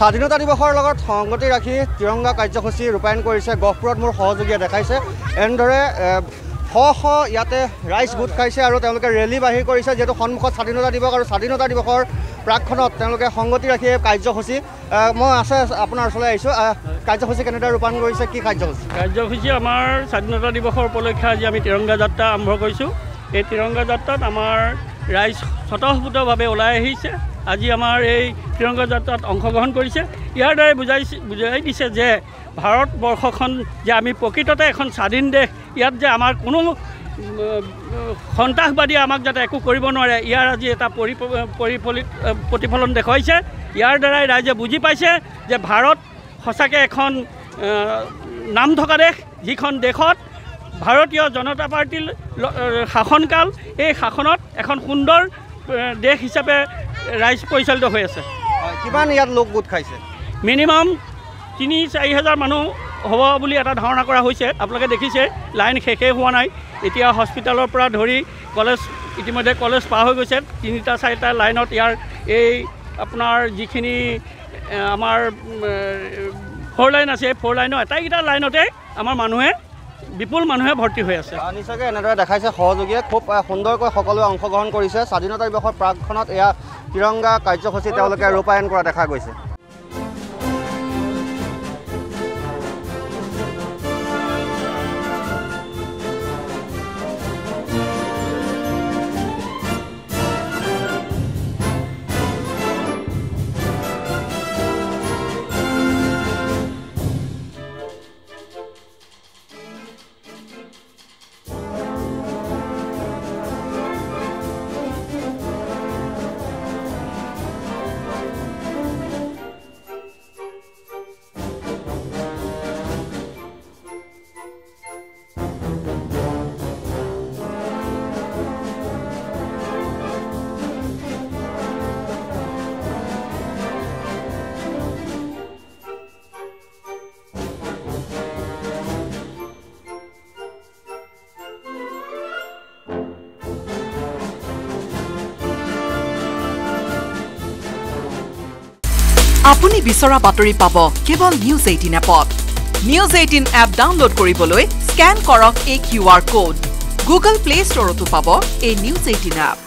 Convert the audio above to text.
স্বাধীনতা দিৱসৰ লগত সংগতি ৰাখি তিৰংগা কাৰ্যসূচী ৰূপায়ণ কৰিছে গহপুৰত মোৰ সহযোগীয়ে দেখাইছে এনেদৰে শ ইয়াতে ৰাইজ গোট খাইছে আৰু তেওঁলোকে ৰেলী বাহিৰ কৰিছে যেহেতু সন্মুখত স্বাধীনতা দিৱস আৰু স্বাধীনতা দিৱসৰ প্ৰাকখনত তেওঁলোকে সংগতি ৰাখি কাৰ্যসূচী মই আছে আপোনাৰ ওচৰলৈ আহিছোঁ কাৰ্যসূচী কেনেদৰে ৰূপায়ণ কৰিছে কি কাৰ্যসূচী আমাৰ স্বাধীনতা দিৱসৰ উপলক্ষে আজি আমি তিৰংগা যাত্ৰা আৰম্ভ কৰিছোঁ এই তিৰংগা যাত্ৰাত আমাৰ ৰাইজ স্বতঃস্ফূৰ্তভাৱে ওলাই আহিছে আজি আমাৰ এই তিৰংগা যাত্ৰাত অংশগ্ৰহণ কৰিছে ইয়াৰ দ্বাৰাই বুজাই দিছে যে ভাৰতবৰ্ষখন যে আমি প্ৰকৃততে এখন স্বাধীন দেশ ইয়াত যে আমাৰ কোনো সন্ত্ৰাসবাদী আমাক যাতে একো কৰিব নোৱাৰে ইয়াৰ আজি এটা প্ৰতিফলন দেখুৱাইছে ইয়াৰ দ্বাৰাই ৰাইজে বুজি পাইছে যে ভাৰত সঁচাকৈ এখন নাম থকা দেশ যিখন দেশত ভাৰতীয় জনতা পাৰ্টীৰ শাসনকাল এই শাসনত এখন সুন্দৰ দেশ হিচাপে ৰাইজ পৰিচালিত হৈ আছে কিমান ইয়াত লোক গোট খাইছে মিনিমাম ৩-৪ হাজাৰ মানুহ হ'ব বুলি এটা ধাৰণা কৰা হৈছে আপোনালোকে দেখিছে লাইন শেষেই হোৱা নাই এতিয়া হস্পিটেলৰ পৰা ধৰি কলেজ ইতিমধ্যে কলেজ পাৰ হৈ গৈছে ৩-৪টা লাইনত ইয়াৰ এই আপোনাৰ যিখিনি আমাৰ 4 লাইন আছে 4 লাইনৰ এটাইকেইটা লাইনতে আমাৰ বিপুল মানুহে ভৰ্তি হৈ আছে নিশ্চয়কৈ এনেদৰে দেখাইছে সহযোগীয়ে খুব সুন্দৰকৈ সকলোৱে অংশগ্ৰহণ কৰিছে স্বাধীনতা দিৱসৰ প্ৰাকখনত এয়া তিৰংগা কাৰ্যসূচী তেওঁলোকে ৰূপায়ণ কৰা দেখা গৈছে আপুনি বিচৰা বাতৰি পাব কেৱল নিউজ 18 এপত নিউজ 18 এপ ডাউনলোড কৰিবলৈ স্ক্যান কৰক এই QR কোড গুগল প্লে ষ্টৰতো পাব এই নিউজ 18 এপ